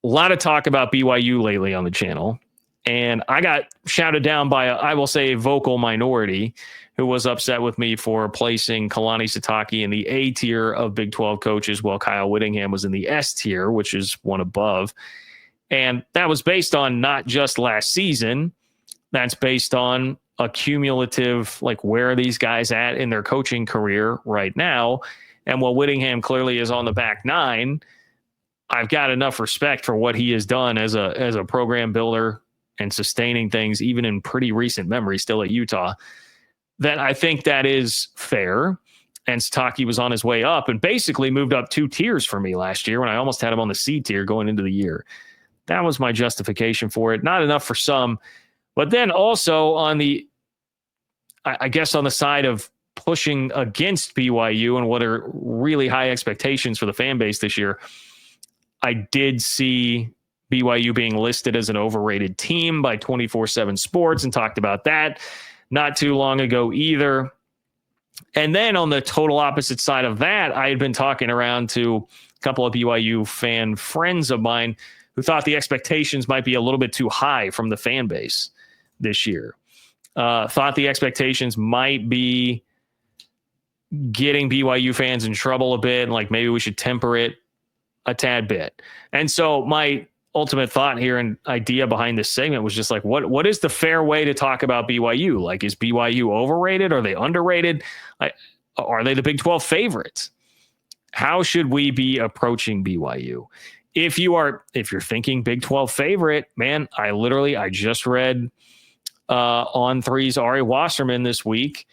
a lot of talk about BYU lately on the channel. And I got shouted down by, I will say, a vocal minority who was upset with me for placing Kalani Sitake in the A tier of Big 12 coaches while Kyle Whittingham was in the S tier, which is one above. And that was based on not just last season. That's based on a cumulative, like, where are these guys at in their coaching career right now? And while Whittingham clearly is on the back nine, I've got enough respect for what he has done as a program builder and sustaining things, even in pretty recent memory, still at Utah, that I think that is fair. And Sitake was on his way up and basically moved up 2 tiers for me last year when I almost had him on the C tier going into the year. That was my justification for it. Not enough for some, but then also on the, I guess on the side of pushing against BYU and what are really high expectations for the fan base this year, I did see BYU being listed as an overrated team by 24/7 Sports and talked about that not too long ago either. And then on the total opposite side of that, I had been talking around to a couple of BYU fan friends of mine who thought the expectations might be a little bit too high from the fan base this year. Thought the expectations might be getting BYU fans in trouble a bit, and like maybe we should temper it a tad bit. And so my ultimate thought here and idea behind this segment was just like, what is the fair way to talk about BYU? Like, is BYU overrated? Are they underrated? Are they the Big 12 favorites? How should we be approaching BYU? If you're thinking Big 12 favorite, man, I just read On 3's Ari Wasserman this week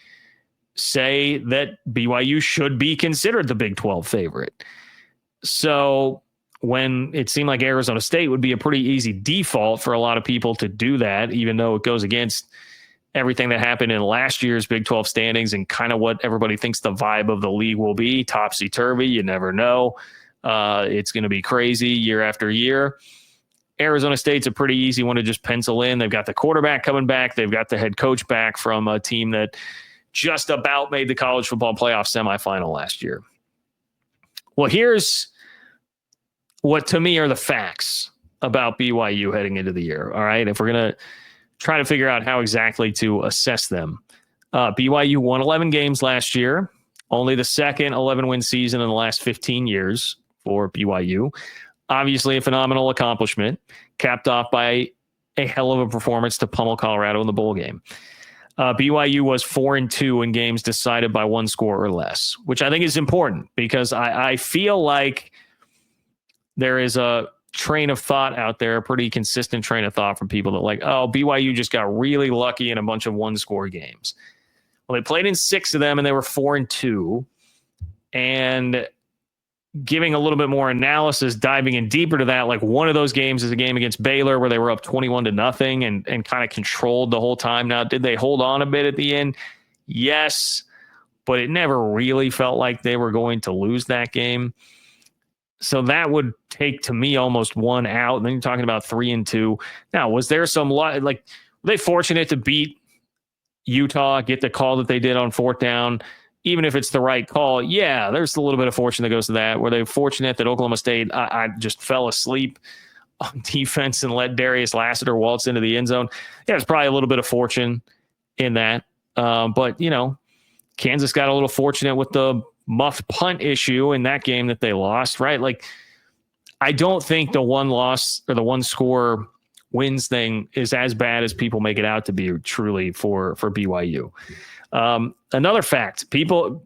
say that BYU should be considered the Big 12 favorite. So when it seemed like Arizona State would be a pretty easy default for a lot of people to do that, even though it goes against everything that happened in last year's Big 12 standings and kind of what everybody thinks the vibe of the league will be, topsy-turvy, you never know. It's going to be crazy year after year. Arizona State's a pretty easy one to just pencil in. They've got the quarterback coming back. They've got the head coach back from a team that just about made the college football playoff semifinal last year. Well, here's what to me are the facts about BYU heading into the year. All right. If we're going to try to figure out how exactly to assess them, BYU won 11 games last year, only the second 11-win season in the last 15 years for BYU. Obviously a phenomenal accomplishment, capped off by a hell of a performance to pummel Colorado in the bowl game. BYU was 4-2 in games decided by 1 score or less, which I think is important because I feel like there is a train of thought out there, a pretty consistent train of thought from people that like, oh, BYU just got really lucky in a bunch of 1-score games. Well, they played in 6 of them and they were 4-2. And giving a little bit more analysis, diving in deeper to that, like one of those games is a game against Baylor where they were up 21-0 and kind of controlled the whole time. Now, did they hold on a bit at the end? Yes, but it never really felt like they were going to lose that game. So that would take, to me, almost 1 out. And then you're talking about 3-2. Now, was there some, like, were they fortunate to beat Utah, get the call that they did on 4th down? Even if it's the right call, yeah, there's a little bit of fortune that goes to that. Were they fortunate that Oklahoma State, I just fell asleep on defense and let Darius Lassiter waltz into the end zone? Yeah, there's probably a little bit of fortune in that. But, Kansas got a little fortunate with the muffed punt issue in that game that they lost, right? Like, I don't think the 1 loss or the 1-score wins thing is as bad as people make it out to be truly for BYU. Another fact, people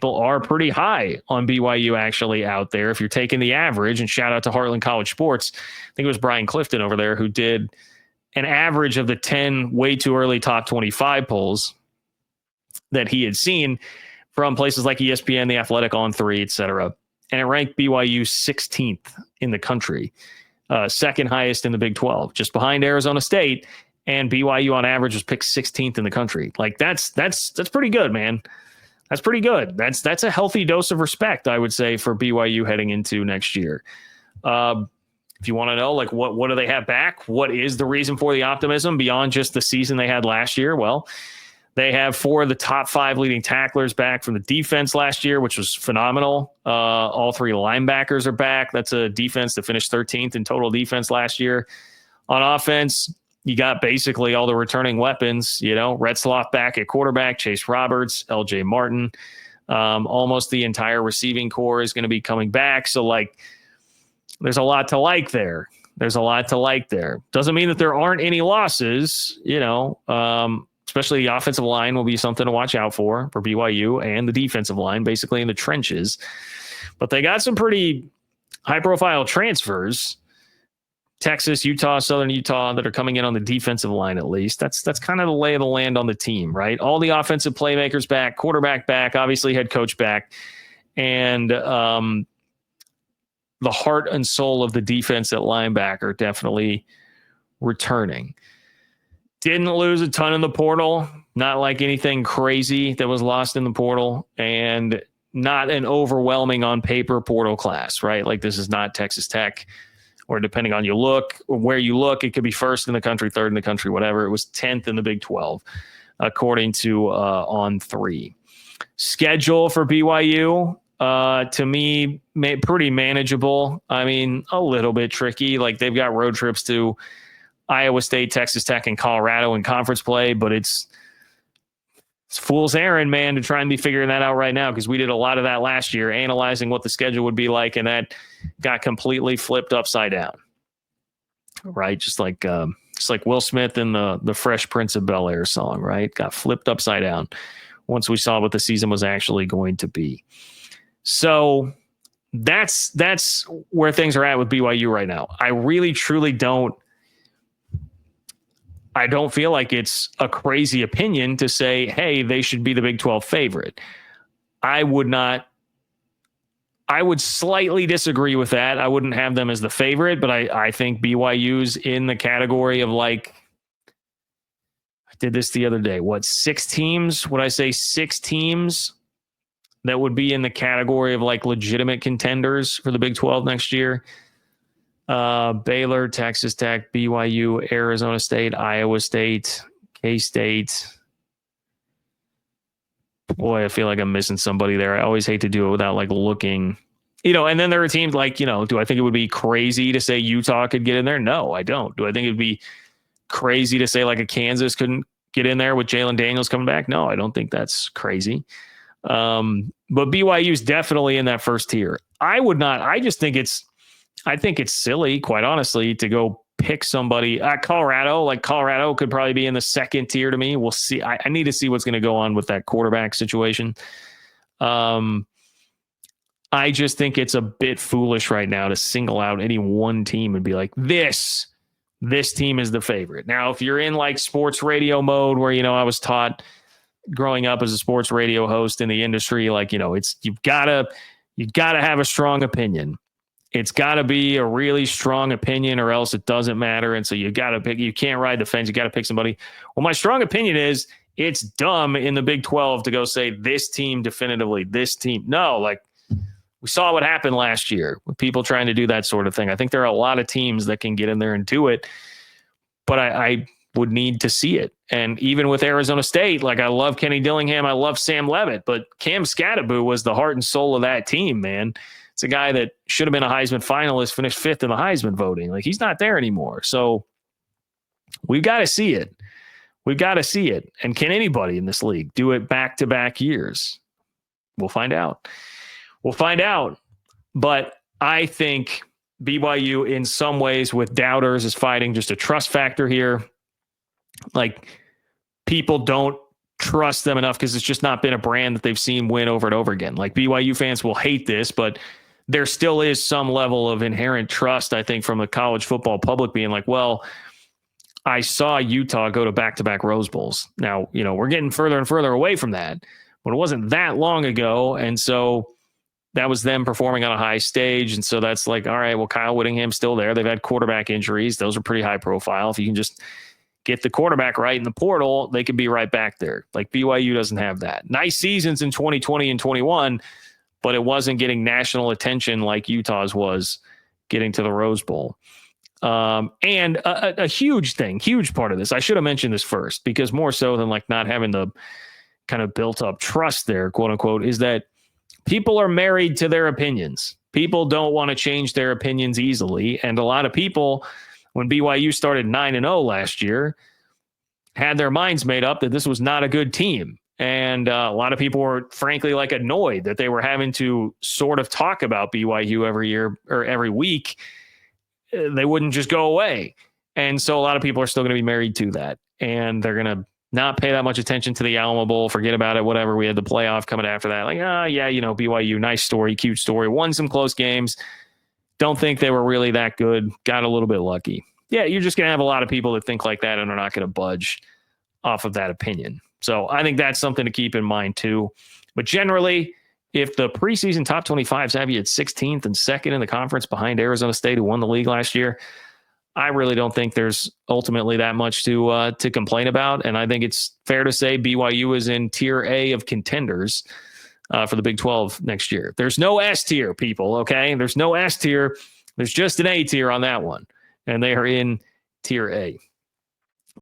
are pretty high on BYU actually out there. If you're taking the average, and shout out to Heartland College Sports, I think it was Brian Clifton over there who did an average of the 10 way too early top 25 polls that he had seen from places like ESPN, The Athletic, On 3, etc. And it ranked BYU 16th in the country, second highest in the Big 12, just behind Arizona State. And BYU on average was picked 16th in the country. Like that's pretty good, man. That's pretty good. That's a healthy dose of respect, I would say, for BYU heading into next year. If you want to know, like, what do they have back? What is the reason for the optimism beyond just the season they had last year? Well, They have 4 of the top 5 leading tacklers back from the defense last year, which was phenomenal. All 3 linebackers are back. That's a defense that finished 13th in total defense last year. On offense, you got basically all the returning weapons. Retzloff back at quarterback, Chase Roberts, L.J. Martin. Almost the entire receiving core is going to be coming back. So, there's a lot to like there. Doesn't mean that there aren't any losses, especially the offensive line will be something to watch out for BYU, and the defensive line, basically in the trenches. But they got some pretty high-profile transfers, Texas, Utah, Southern Utah, that are coming in on the defensive line at least. That's kind of the lay of the land on the team, right? All the offensive playmakers back, quarterback back, obviously head coach back, and the heart and soul of the defense at linebacker definitely returning. Didn't lose a ton in the portal, not like anything crazy that was lost in the portal, and not an overwhelming on paper portal class, right? Like, this is not Texas Tech, or depending on where you look, it could be first in the country, third in the country, whatever. It was 10th in the Big 12, according to On3. Schedule for BYU, to me, pretty manageable. I mean, a little bit tricky. Like, they've got road trips to Iowa State, Texas Tech, and Colorado in conference play, but it's fool's errand, man, to try and be figuring that out right now, because we did a lot of that last year, analyzing what the schedule would be like, and that got completely flipped upside down, right? Just like Will Smith in the Fresh Prince of Bel-Air song, right? Got flipped upside down once we saw what the season was actually going to be. So that's where things are at with BYU right now. I really, truly don't feel like it's a crazy opinion to say, hey, they should be the Big 12 favorite. I would slightly disagree with that. I wouldn't have them as the favorite, but I think BYU's in the category of, like, I did this the other day. 6 teams? Would I say 6 teams that would be in the category of, like, legitimate contenders for the Big 12 next year? Baylor, Texas Tech, BYU, Arizona State, Iowa State, K-State. Boy, I feel like I'm missing somebody there. I always hate to do it without, like, looking, and then there are teams like, do I think it would be crazy to say Utah could get in there? No, I don't. Do I think it'd be crazy to say, like, a Kansas couldn't get in there with Jalen Daniels coming back? No, I don't think that's crazy. But BYU's definitely in that first tier. I would not. I think it's silly, quite honestly, to go pick somebody at Colorado. Like, Colorado could probably be in the second tier to me. We'll see. I need to see what's going to go on with that quarterback situation. I just think it's a bit foolish right now to single out any one team and be like, this team is the favorite. Now, if you're in, like, sports radio mode, where, I was taught growing up as a sports radio host in the industry, like, it's, you've got to have a strong opinion. It's got to be a really strong opinion, or else it doesn't matter. And so you got to pick. You can't ride the fence. You got to pick somebody. Well, my strong opinion is it's dumb in the Big 12 to go say this team definitively, this team. No, like, we saw what happened last year with people trying to do that sort of thing. I think there are a lot of teams that can get in there and do it, but I would need to see it. And even with Arizona State, like, I love Kenny Dillingham, I love Sam Levitt, but Cam Scatterbo was the heart and soul of that team, man. It's a guy that should have been a Heisman finalist, finished 5th in the Heisman voting. Like, he's not there anymore. So we've got to see it. We've got to see it. And can anybody in this league do it back-to-back years? We'll find out. But I think BYU, in some ways, with doubters, is fighting just a trust factor here. Like, people don't trust them enough because it's just not been a brand that they've seen win over and over again. Like, BYU fans will hate this, but there still is some level of inherent trust, I think, from the college football public being like, well, I saw Utah go to back-to-back Rose Bowls. Now, we're getting further and further away from that, but it wasn't that long ago. And so that was them performing on a high stage. And so that's like, all right, well, Kyle Whittingham's still there. They've had quarterback injuries. Those are pretty high profile. If you can just get the quarterback right in the portal, they could be right back there. Like, BYU doesn't have that. Nice seasons in 2020 and 21, but it wasn't getting national attention like Utah's was getting to the Rose Bowl. And a huge part of this, I should have mentioned this first, because more so than like not having the kind of built up trust there, quote unquote, is that people are married to their opinions. People don't want to change their opinions easily. And a lot of people, when BYU started 9-0 last year, had their minds made up that this was not a good team. And a lot of people were frankly like annoyed that they were having to sort of talk about BYU every year or every week. They wouldn't just go away. And so a lot of people are still going to be married to that. And they're going to not pay that much attention to the Alamo Bowl, forget about it, whatever. We had the playoff coming after that. Like, yeah, BYU, nice story, cute story, won some close games. Don't think they were really that good. Got a little bit lucky. Yeah, you're just going to have a lot of people that think like that and are not going to budge off of that opinion. So I think that's something to keep in mind too. But generally, if the preseason top 25s have you at 16th and second in the conference behind Arizona State, who won the league last year, I really don't think there's ultimately that much to complain about. And I think it's fair to say BYU is in tier A of contenders for the Big 12 next year. There's no S tier, people, okay? There's no S tier. There's just an A tier on that one. And they are in tier A.